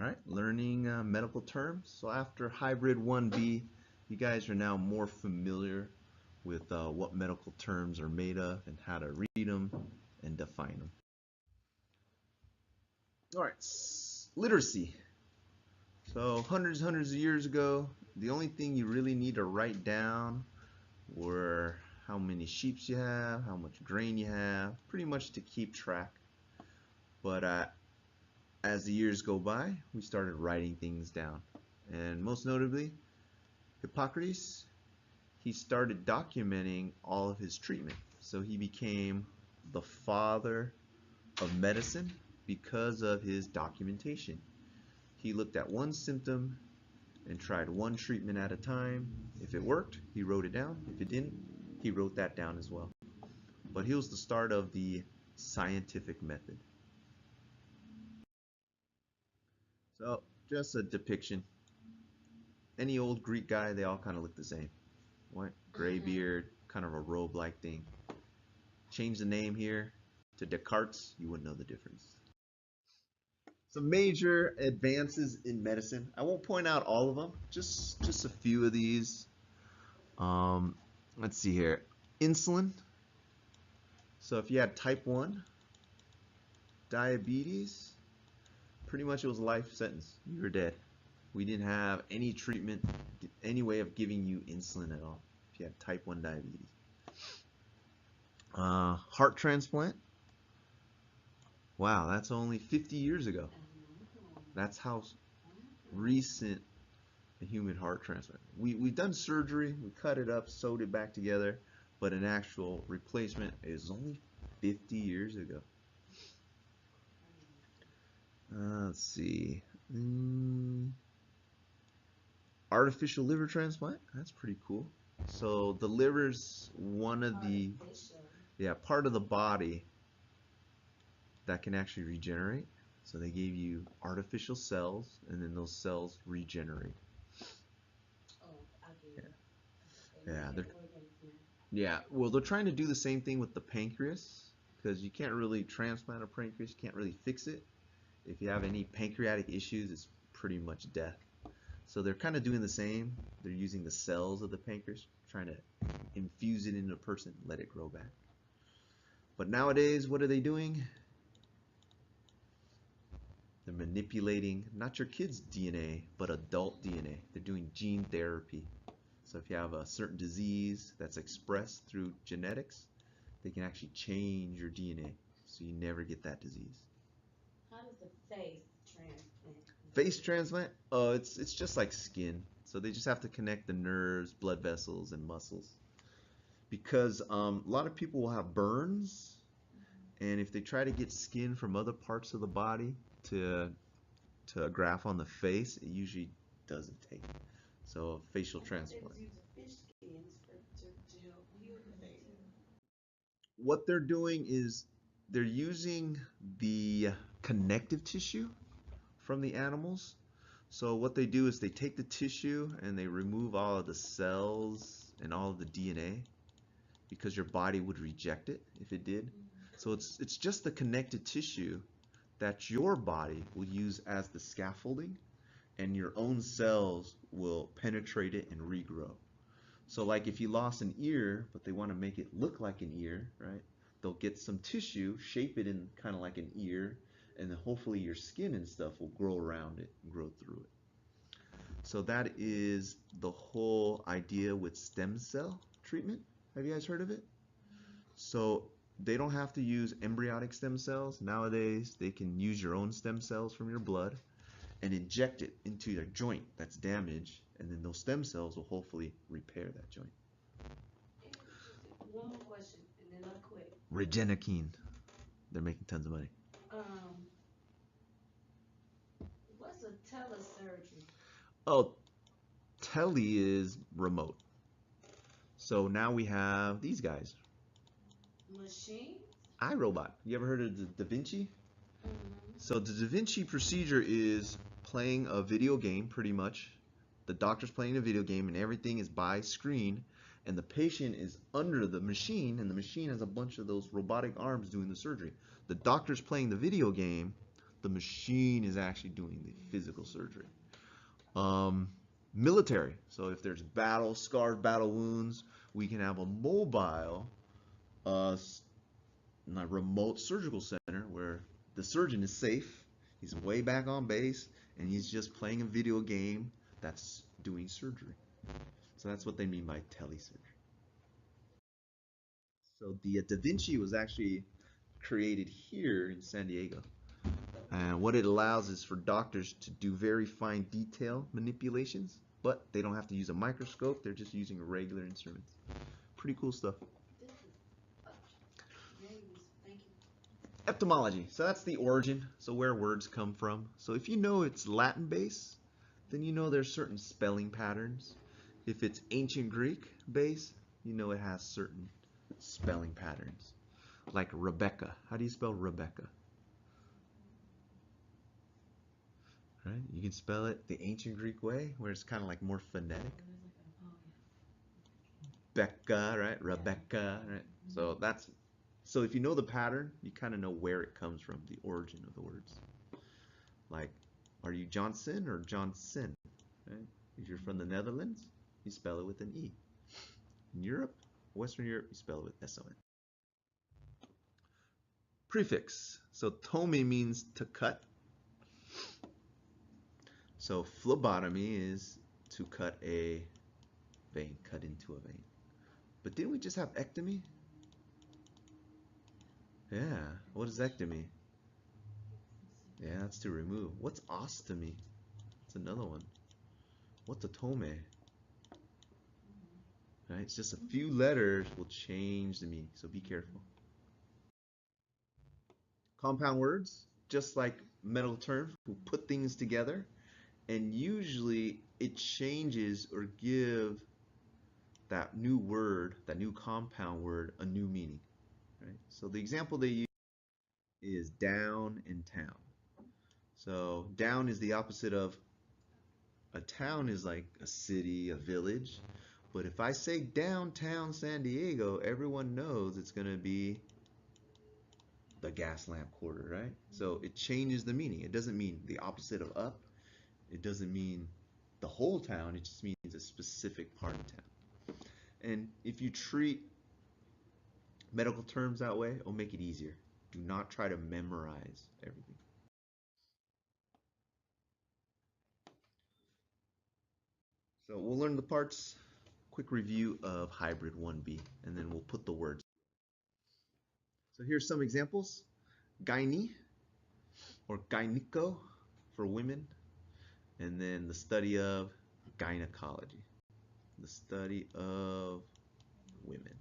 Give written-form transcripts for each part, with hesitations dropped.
Alright, learning medical terms. So after hybrid 1B, you guys are now more familiar with what medical terms are made of and how to read them and define them. Alright, literacy. So hundreds of years ago, the only thing you really need to write down were how many sheep you have, how much grain you have, pretty much to keep track. But as the years go by, we started writing things down. And most notably, Hippocrates, he started documenting all of his treatment. So he became the father of medicine because of his documentation. He looked at one symptom and tried one treatment at a time. If it worked, he wrote it down. If it didn't, he wrote that down as well. But he was the start of the scientific method. So just a depiction. Any old Greek guy, they all kind of look the same. What? Gray beard, kind of a robe-like thing. Change the name here to Descartes, you wouldn't know the difference. Some major advances in medicine. I won't point out all of them, just a few of these. Let's see here. Insulin. So if you had type 1 diabetes, pretty much it was a life sentence. You were dead. We didn't have any treatment, any way of giving you insulin at all if you had type 1 diabetes. Heart transplant. Wow, that's only 50 years ago. That's how recent a human heart transplant. We've done surgery, we cut it up, sewed it back together, but an actual replacement is only 50 years ago. Let's see. Artificial liver transplant. That's pretty cool. So the liver's one of the part of the body that can actually regenerate. So they gave you artificial cells, and then those cells regenerate. Well, they're trying to do the same thing with the pancreas, because you can't really transplant a pancreas, you can't really fix it. If you have any pancreatic issues, it's pretty much death. So they're kind of doing the same. They're using the cells of the pancreas, trying to infuse it into a person, let it grow back. But nowadays, what are they doing? They're manipulating not your kid's DNA, but adult DNA. They're doing gene therapy. So if you have a certain disease that's expressed through genetics, they can actually change your DNA so you never get that disease. How does the face transplant? Face transplant? It's just like skin. So they just have to connect the nerves, blood vessels, and muscles. Because a lot of people will have burns, and if they try to get skin from other parts of the body to graft on the face, it usually doesn't take. So a facial transplant. What they're doing is they're using the connective tissue from the animals. So what they do is they take the tissue and they remove all of the cells and all of the DNA, because your body would reject it if it did. So it's just the connected tissue that your body will use as the scaffolding, and your own cells will penetrate it and regrow. So like if you lost an ear, but they want to make it look like an ear, right? They'll get some tissue, shape it in kind of like an ear, and then hopefully your skin and stuff will grow around it and grow through it. So that is the whole idea with stem cell treatment. Have you guys heard of it? So they don't have to use embryonic stem cells. Nowadays, they can use your own stem cells from your blood and inject it into your joint that's damaged, and then those stem cells will hopefully repair that joint. One more question, and then I'll quit. Regenikine. They're making tons of money. What's a telesurgery? Oh, tele is remote. So now we have these guys. Machine? iRobot. You ever heard of the Da Vinci? So the Da Vinci procedure is playing a video game, pretty much. The doctor's playing a video game and everything is by screen, and the patient is under the machine, and the machine has a bunch of those robotic arms doing the surgery. The doctor's playing the video game, The machine is actually doing the physical surgery. Military. So if there's battle scars, battle wounds, we can have a mobile, remote surgical center where the surgeon is safe. He's way back on base, and he's just playing a video game that's doing surgery. So that's what they mean by telesurgery. So the Da Vinci was actually created here in San Diego. And what it allows is for doctors to do very fine detail manipulations, but they don't have to use a microscope. They're just using regular instruments. Pretty cool stuff. Etymology. So that's the origin, so where words come from. So if you know it's Latin base, then you know there's certain spelling patterns. If it's ancient Greek base, you know it has certain spelling patterns. Like Rebecca. How do you spell Rebecca? Right? You can spell it the ancient Greek way, where it's kind of like more phonetic. Becca, right? Rebecca, right? So if you know the pattern, you kind of know where it comes from, the origin of the words. Like, are you Johnson or Johnson? Right? If you're from the Netherlands, you spell it with an E. In Europe, Western Europe, you spell it with S-O-N. Prefix. So tomy means to cut. So phlebotomy is to cut a vein, cut into a vein. But didn't we just have ectomy? Yeah, what is ectomy? Yeah, that's to remove. What's ostomy? That's another one. What's a tome? Right, it's just a few letters will change the meaning, so be careful. Compound words, just like medical terms, will put things together, and usually it changes or give that new word, that new compound word, a new meaning. Right? So the example they use is down and town. So down is the opposite of a town is like a city, a village. But if I say downtown San Diego, everyone knows it's going to be the gas lamp quarter, right? So it changes the meaning. It doesn't mean the opposite of up. It doesn't mean the whole town. It just means a specific part of town. And if you treat medical terms that way, it'll make it easier. Do not try to memorize everything. So we'll learn the parts. Quick review of hybrid 1B, and then we'll put the words. So here's some examples. Gyne, or gyneko for women, and then the study of gynecology, the study of women.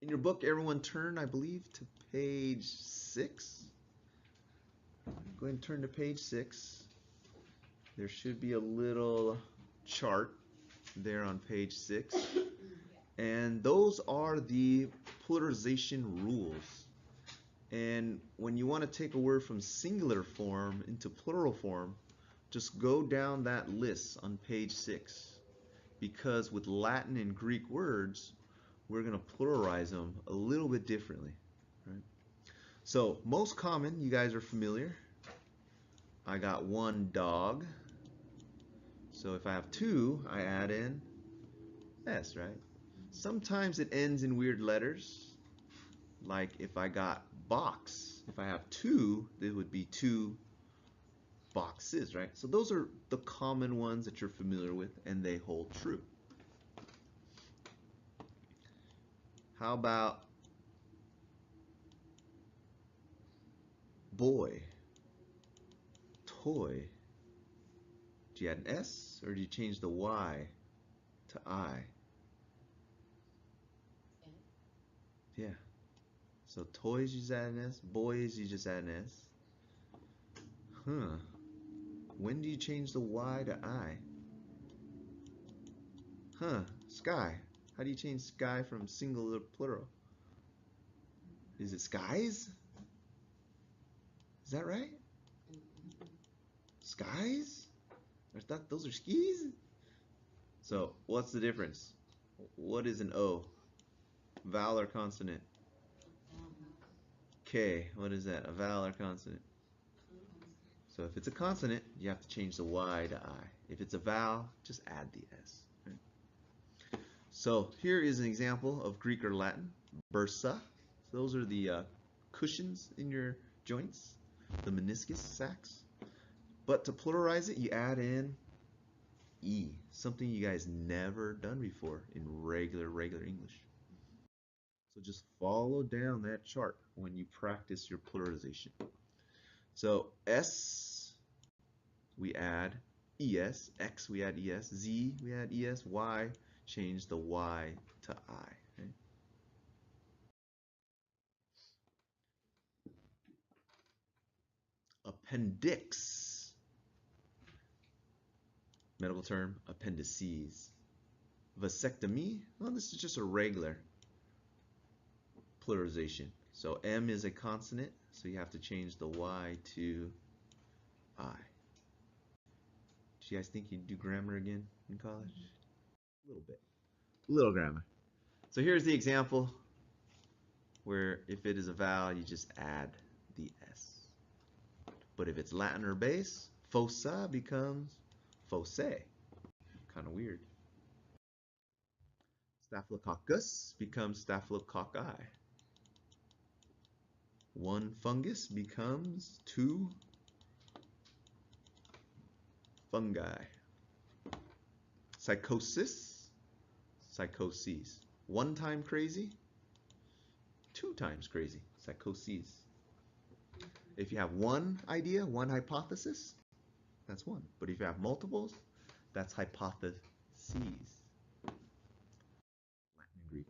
In your book, everyone turn, I believe, to page 6. Go ahead and turn to page 6. There should be a little chart there on page 6. And those are the pluralization rules. And when you want to take a word from singular form into plural form, just go down that list on page 6. Because with Latin and Greek words, we're going to pluralize them a little bit differently. Right? So most common, you guys are familiar. I got one dog. So if I have two, I add in S, right? Sometimes it ends in weird letters. Like if I got box, if I have two, it would be two boxes, right? So those are the common ones that you're familiar with, and they hold true. How about boy, toy? Do you add an S, or do you change the Y to I? Yeah. So toys, you just add an S. Boys, you just add an S. Huh. When do you change the Y to I? Huh. Sky. How do you change sky from singular to plural? Is it skies? Is that right? Skies? I thought those are skis? So what's the difference? What is an O? Vowel or consonant? K, what is that? A vowel or consonant? So if it's a consonant, you have to change the Y to I. If it's a vowel, just add the S. Right? So here is an example of Greek or Latin. Bursa. So those are the cushions in your joints, the meniscus sacs. But to pluralize it, you add in E, something you guys never done before in regular English. So just follow down that chart when you practice your pluralization. So S, we add ES, X we add ES, Z we add ES, Y, change the Y to I. Okay? Appendix, medical term, appendices. Vasectomy, well, this is just a regular pluralization. So M is a consonant, so you have to change the Y to I. Do you guys think you'd do grammar again in college? A little bit. A little grammar. So here's the example where if it is a vowel, you just add the S. But if it's Latin or base, fossa becomes fosse. Kind of weird. Staphylococcus becomes staphylococci. One fungus becomes two fungi. Psychosis, psychoses. One time crazy, two times crazy, psychoses. If you have one idea, one hypothesis, that's one. But if you have multiples, that's hypotheses. Latin and Greek.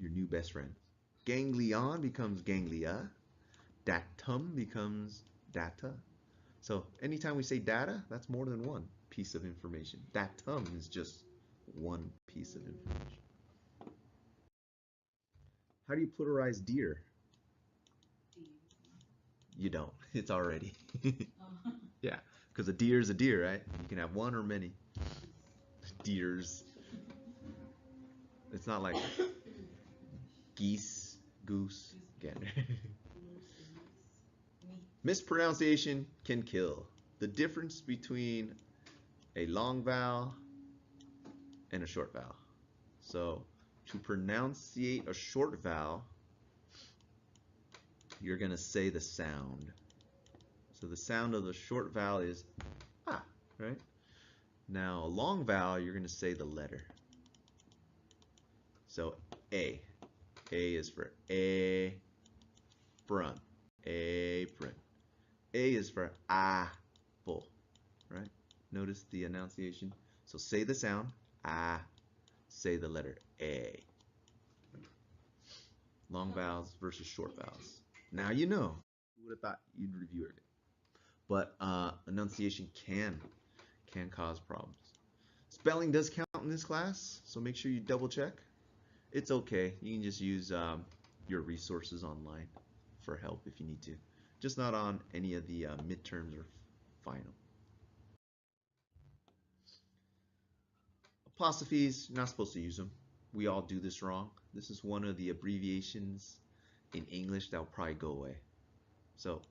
Your new best friend. Ganglion becomes ganglia. Datum becomes data. So anytime we say data, that's more than one piece of information. Datum is just one piece of information. How do you pluralize deer? You don't. It's already. Yeah, because a deer is a deer, right? You can have one or many deers. It's not like geese, goose, gander. Mispronunciation can kill. The difference between a long vowel and a short vowel. So to pronunciate a short vowel, you're going to say the sound. So the sound of the short vowel is ah, right? Now a long vowel, you're going to say the letter. So A. A is for apron. Apron. A is for apple, right? Notice the enunciation. So say the sound, ah, say the letter A. Long vowels versus short vowels. Now you know. Who would have thought you'd review it? But enunciation can cause problems. Spelling does count in this class, so make sure you double check. It's okay. You can just use your resources online for help if you need to. Just not on any of the midterms or final. Apostrophes, you're not supposed to use them. We all do this wrong. This is one of the abbreviations in English that will probably go away. So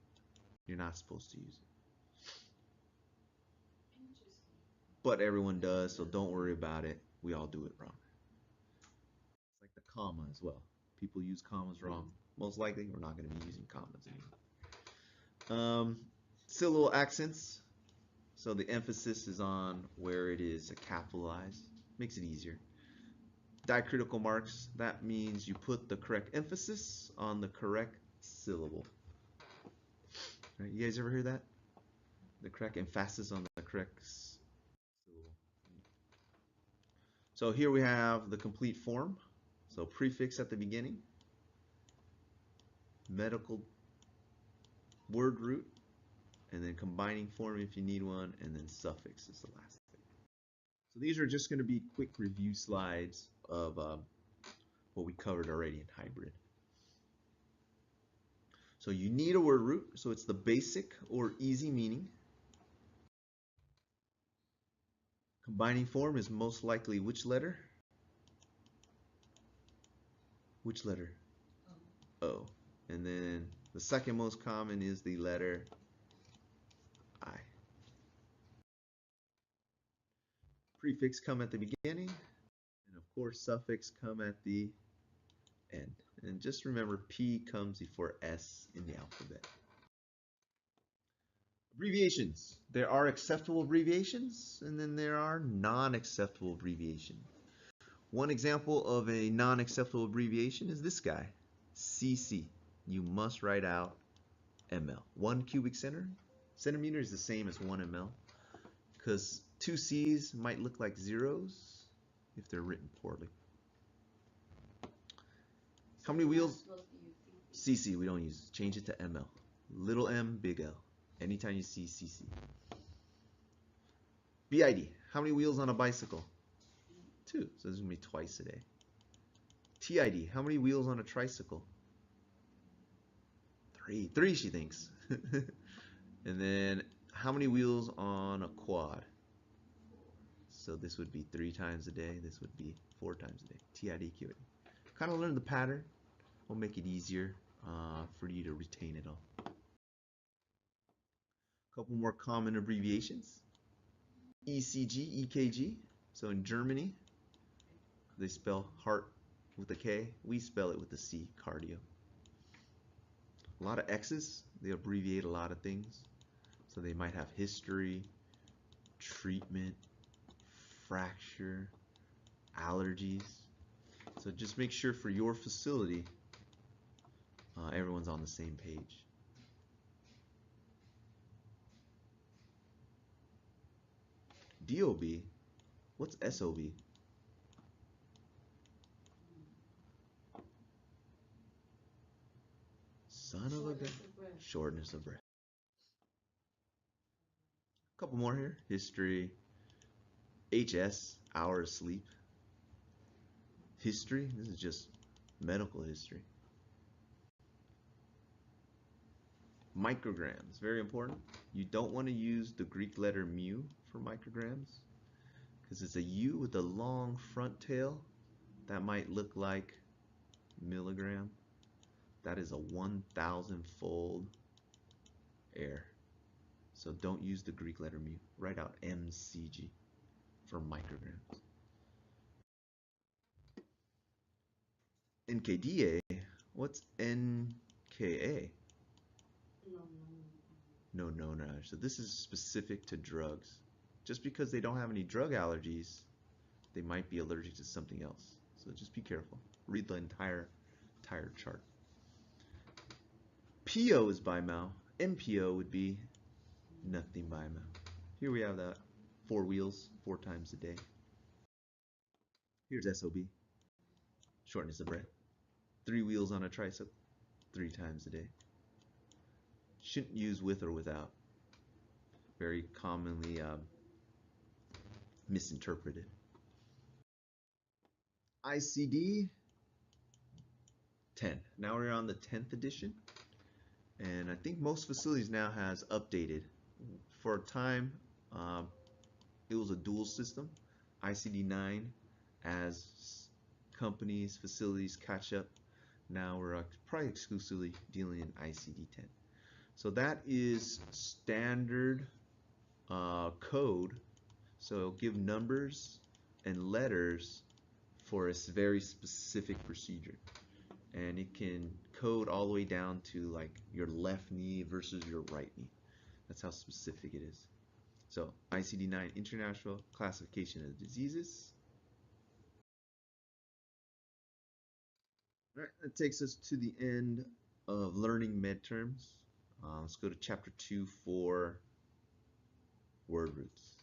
you're not supposed to use it. But everyone does, so don't worry about it. We all do it wrong. It's like the comma as well. People use commas wrong. Most likely, we're not going to be using commas anymore. Syllable accents. So the emphasis is on where it is capitalized. Makes it easier. Diacritical marks. That means you put the correct emphasis on the correct syllable. Right, you guys ever hear that? The correct emphasis on the correct syllable. So here we have the complete form. So prefix at the beginning, medical word root, and then combining form if you need one, and then suffix is the last thing. So these are just going to be quick review slides of what we covered already in hybrid. So you need a word root, so it's the basic or easy meaning. Combining form is most likely which letter? Which letter? O. And then the second most common is the letter I. Prefix come at the beginning, and of course suffix come at the end. And just remember P comes before S in the alphabet. Abbreviations. There are acceptable abbreviations, and then there are non-acceptable abbreviations. One example of a non-acceptable abbreviation is this guy, CC. You must write out ml. 1 cubic centimeter is the same as 1 ml, because 2 C's might look like zeros if they're written poorly. How many wheels? CC, we don't use. Change it to ml. Little m, big L. Anytime you see CC. BID, how many wheels on a bicycle? 2, so this is going to be twice a day. TID, how many wheels on a tricycle? 3 she thinks. And then how many wheels on a quad? So this would be 3 times a day, this would be 4 times a day. TID, QID. Kind of learn the pattern. Will make it easier for you to retain it all. A couple more common abbreviations. ECG, EKG. So in Germany, they spell heart with a K. We spell it with a C, cardio. A lot of X's. They abbreviate a lot of things. So they might have history, treatment, fracture, allergies. So just make sure for your facility, everyone's on the same page. DOB, what's SOB? Son of a gun. Shortness of breath. A couple more here. History. HS, hour of sleep. History, this is just medical history. Micrograms, very important. You don't want to use the Greek letter mu for micrograms because it's a U with a long front tail that might look like milligram. That is a 1,000-fold error. So don't use the Greek letter mu. Write out mcg for micrograms. NKDA, what's NKA? No. So this is specific to drugs. Just because they don't have any drug allergies, they might be allergic to something else. So just be careful. Read the entire chart. PO is bimouth. MPO would be nothing bimouth. Here we have that 4 wheels, 4 times a day. Here's SOB. Shortness of breath. 3 wheels on a tricycle, 3 times a day. Shouldn't use with or without. Very commonly misinterpreted. ICD 10. Now we're on the 10th edition, and I think most facilities now has updated. For a time, it was a dual system, ICD 9. As companies, facilities catch up, now we're probably exclusively dealing in ICD 10. So that is standard code. So it'll give numbers and letters for a very specific procedure. And it can code all the way down to like your left knee versus your right knee. That's how specific it is. So ICD 9, International Classification of Diseases. All right, that takes us to the end of learning med terms. Let's go to chapter 2 for word roots.